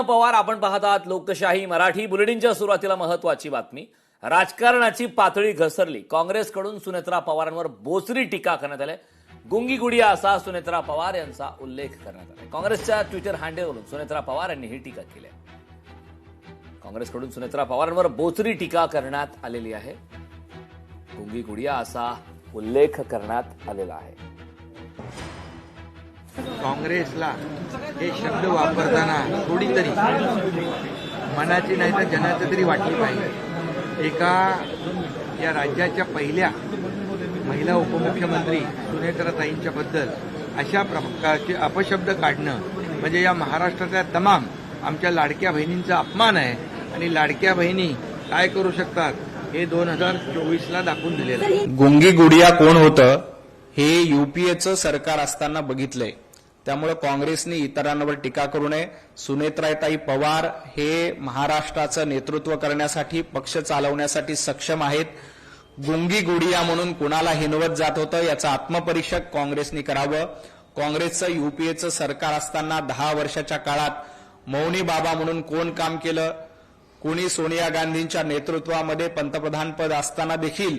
पवार, आपण पाहत आहात लोकशाही मराठी बुलेटिनच्या सुरुवातीला महत्वाची बातमी. राजकारणाची पातळी घसरली. काँग्रेसकडून सुनेत्रा पवारांवर बोचरी टीका करण्यात आली. गुंगी गुडिया असा सुनेत्रा पवार यांचा उल्लेख करण्यात आला. काँग्रेसच्या ट्विटर हँडलवरून सुनेत्रा पवार यांनी ही टीका केली आहे. काँग्रेसकडून सुनेत्रा पवारांवर बोचरी टीका करण्यात आलेली आहे. गुंगी गुडिया असा उल्लेख करण्यात आलेला आहे. काँग्रेसला हे शब्द वापरताना थोडी तरी मनाची नाही तर जनाची तरी वाटली पाहिजे. एका या राज्याच्या पहिल्या महिला उपमुख्यमंत्री सुनेत्राताईंच्या बद्दल अशा प्रकारचे अपशब्द काढणं म्हणजे या महाराष्ट्रातल्या तमाम आमच्या लाडक्या बहिणींचा अपमान आहे. आणि लाडक्या बहिणी काय करू शकतात हे 2024ला दाखवून दिलेलं आहे. गुंगी गुडिया कोण होतं हे युपीएचं सरकार असताना बघितलंय. त्यामुळे काँग्रेसने इतरांवर टीका करू नये. सुनेत्राताई पवार हे महाराष्ट्राचं नेतृत्व करण्यासाठी, पक्ष चालवण्यासाठी सक्षम आहेत. गुंगी गुडिया म्हणून कुणाला हिनवत जात होतं याचं आत्मपरीक्षण काँग्रेसने करावं. काँग्रेसचं युपीएचं सरकार असताना 10 वर्षाच्या काळात मौनी बाबा म्हणून कोण काम केलं? कोणी सोनिया गांधींच्या नेतृत्वामध्ये पंतप्रधानपद असताना देखील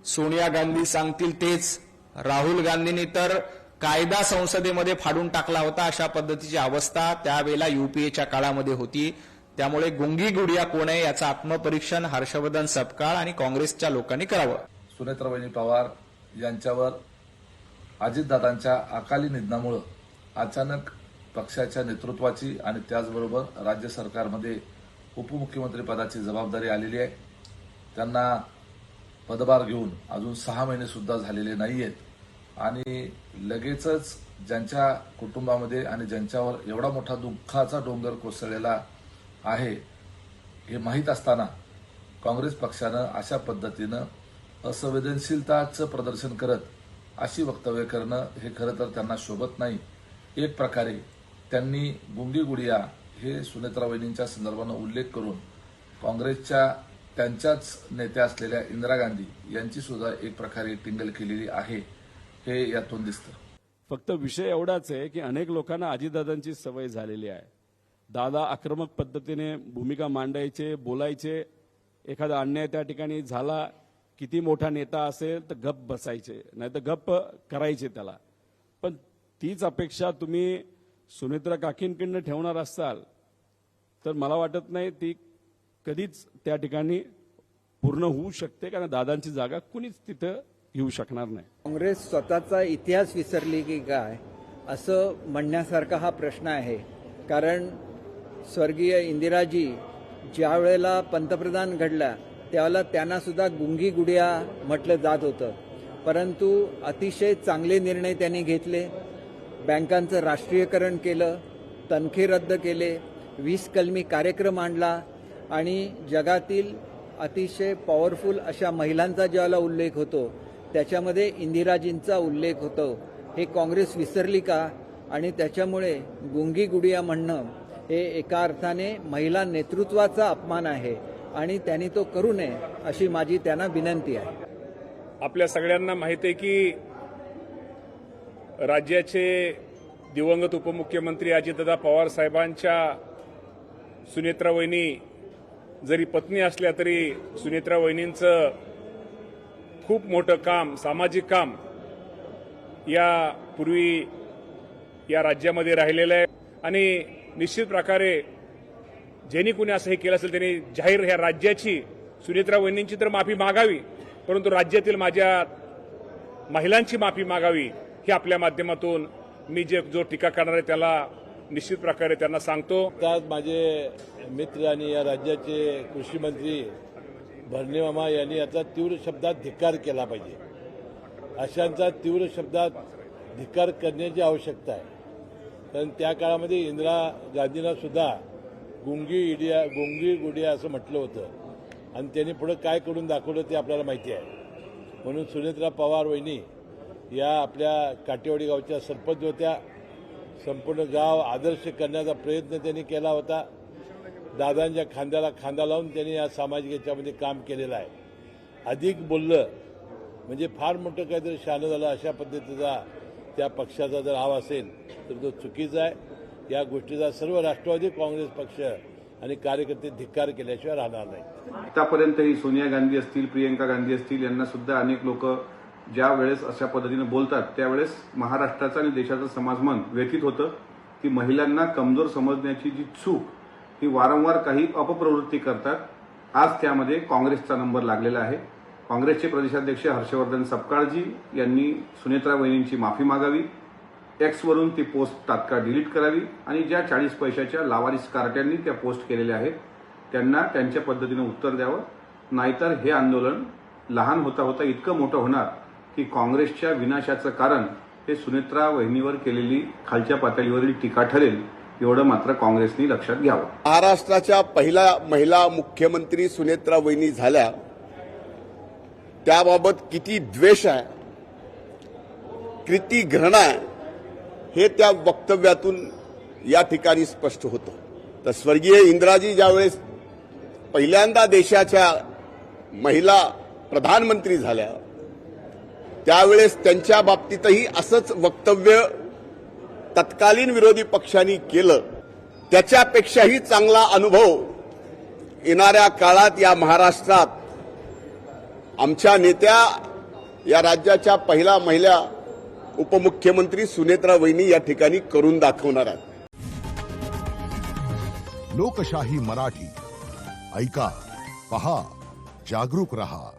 सोनिया गांधी सांगतील तेच. राहुल गांधींनी तर कायदा संसदेमध्ये फाडून टाकला होता. अशा पद्धतीची अवस्था त्यावेळेला युपीएच्या काळामध्ये होती. त्यामुळे गुंगी गुडिया कोण आहे याचं आत्मपरीक्षण हर्षवर्धन सपकाळ आणि काँग्रेसच्या लोकांनी करावं. सुनेत्राबाई पवार यांच्यावर अजितदादांच्या अकाली निधनामुळे अचानक पक्षाच्या नेतृत्वाची आणि त्याचबरोबर राज्य सरकारमध्ये उपमुख्यमंत्री पदाची जबाबदारी आलेली आहे. त्यांना पदभार घेऊन अजून 6 महिने सुद्धा झालेले नाहीयेत. आणि लगेचच ज्यांच्या कुटुंबामध्ये आणि ज्यांच्यावर एवढा मोठा दुःखाचा डोंगर कोसळलेला आहे हे माहीत असताना काँग्रेस पक्षानं अशा पद्धतीनं असंवेदनशीलताचं प्रदर्शन करत अशी वक्तव्य करणं हे खरं तर त्यांना शोभत नाही. एक प्रकारे त्यांनी गुंगी गुडिया हे सुनेत्राबाईंच्या संदर्भानं उल्लेख करून काँग्रेसच्या त्यांच्याच नेत्या असलेल्या इंदिरा गांधी यांची सुद्धा एक प्रकारे टिंगल केलेली आहे हे यातून दिसतं. फक्त विषय एवढाच आहे की अनेक लोकांना अजितदादांची सवय झालेली आहे. दादा आक्रमक पद्धतीने भूमिका मांडायचे, बोलायचे. एखादा अन्याय त्या ठिकाणी झाला, किती मोठा नेता असेल तर गप्प बसायचे, नाही तर गप्प करायचे त्याला. पण तीच अपेक्षा तुम्ही सुनेत्रा काकींकडनं ठेवणार असाल तर मला वाटत नाही ती कधीच त्या ठिकाणी पूर्ण होऊ शकते. कारण दादांची जागा कुणीच तिथं घेऊ शकणार नाही. काँग्रेस स्वतःचा इतिहास विसरली की काय असं म्हणण्यासारखा हा प्रश्न आहे. कारण स्वर्गीय इंदिराजी ज्या वेळेला पंतप्रधान घडल्या त्यावेळेला त्यांना सुद्धा गुंगी गुडिया म्हटलं जात होतं. परंतु अतिशय चांगले निर्णय त्यांनी घेतले. बँकांचं राष्ट्रीयकरण केलं, तनखे रद्द केले, 20 कलमी कार्यक्रम आणला आणि जगातील अतिशय पॉवरफुल अशा महिलांचा ज्याला उल्लेख होतो त्याच्यामध्ये इंदिराजींचा उल्लेख होतो. हे काँग्रेस विसरली का? आणि त्याच्यामुळे गुंगी गुडिया म्हणणं हे एका अर्थाने महिला नेतृत्वाचा अपमान आहे आणि त्यांनी तो करू नये अशी माझी त्यांना विनंती आहे. आपल्या सगळ्यांना माहिती आहे की राज्याचे दिवंगत उपमुख्यमंत्री अजितदादा पवार साहेबांच्या सुनेत्रा वहिनी जरी पत्नी असल्या तरी सुनेत्रा वहिनींचं खूप मोठं काम, सामाजिक काम यापूर्वी या राज्यामध्ये राहिलेलं आहे. आणि निश्चित प्रकारे ज्यांनी कुणी असं हे केलं असेल त्यांनी जाहीर ह्या राज्याची, सुनेत्रा वहिनींची तर माफी मागावी, परंतु राज्यातील माझ्या महिलांची माफी मागावी हे आपल्या माध्यमातून मी जो टीका करणार आहे त्याला निश्चित प्रकारे त्यांना सांगतो. त्यात माझे मित्र आणि या राज्याचे कृषी मंत्री भरणे मामा यांनी याचा तीव्र शब्दात धिक्कार केला पाहिजे. अशांचा तीव्र शब्दात धिक्कार करण्याची आवश्यकता आहे. कारण त्या काळामध्ये इंदिरा गांधींना सुद्धा गुंगी गुडिया असं म्हटलं होतं आणि त्यांनी पुढे काय करून दाखवलं ते आपल्याला माहिती आहे. म्हणून सुनेत्रा पवार वहिनी या आपल्या काटेवाडी गावच्या सरपंच होत्या. संपूर्ण गाव आदर्श करण्याचा प्रयत्न त्यांनी केला होता. दादांच्या खांद्याला खांदा लावून त्यांनी या सामाजिक याच्यामध्ये काम केलेलं आहे. अधिक बोललं म्हणजे फार मोठं काहीतरी शहाणं झालं अशा पद्धतीचा त्या पक्षाचा जर हाव असेल तर तो चुकीचा आहे. या गोष्टीचा सर्व राष्ट्रवादी काँग्रेस पक्ष आणि कार्यकर्ते धिक्कार केल्याशिवाय राहणार नाही. आतापर्यंतही सोनिया गांधी असतील, प्रियंका गांधी असतील, यांना सुद्धा अनेक लोक ज्या वेळेस अशा पद्धतीने बोलतात त्यावेळेस महाराष्ट्राचं आणि देशाचं समाजमन व्यथित होतं की महिलांना कमजोर समजण्याची जी चूक ही वारंवार काही अपप्रवृत्ती करतात. आज त्यामध्ये काँग्रेसचा नंबर लागलेला आहे. काँग्रेसचे प्रदेशाध्यक्ष हर्षवर्धन सपकाळजी यांनी सुनेत्रा वहिनींची माफी मागावी, एक्सवरून ती पोस्ट तात्काळ डिलीट करावी आणि ज्या 40 पैशाच्या लावारिस कार्ट्यांनी त्या पोस्ट केलेल्या आहेत त्यांना त्यांच्या पद्धतीनं उत्तर द्यावं. नाहीतर हे आंदोलन लहान होता होता इतकं मोठं होणार की काँग्रेसच्या विनाशाचं कारण हे सुनेत्रा वहिनीवर केलेली खालच्या पातळीवरील टीका ठरेल, एवढं मात्र काँग्रेसने लक्षात घ्यावं. महाराष्ट्राच्या पहिल्या महिला मुख्यमंत्री सुनेत्रा वहिनी झाल्या, त्याबाबत किती द्वेष आहे, किती घृणा आहे, हे त्या वक्तव्यातून या ठिकाणी स्पष्ट होतं. तर स्वर्गीय इंदिराजी ज्यावेळेस पहिल्यांदा देशाच्या महिला प्रधानमंत्री झाल्या त्यावेळेस त्यांच्या बाबतीतही असंच वक्तव्य तत्कालीन विरोधी पक्षांनी केलं. त्याच्यापेक्षाही चांगला अनुभव येणाऱ्या काळात या महाराष्ट्रात आमच्या नेत्या, या राज्याच्या पहिल्या महिला उपमुख्यमंत्री सुनेत्रा वहिनी या ठिकाणी करून दाखवणार आहेत. लोकशाही मराठी ऐका, पहा, जागरूक रहा.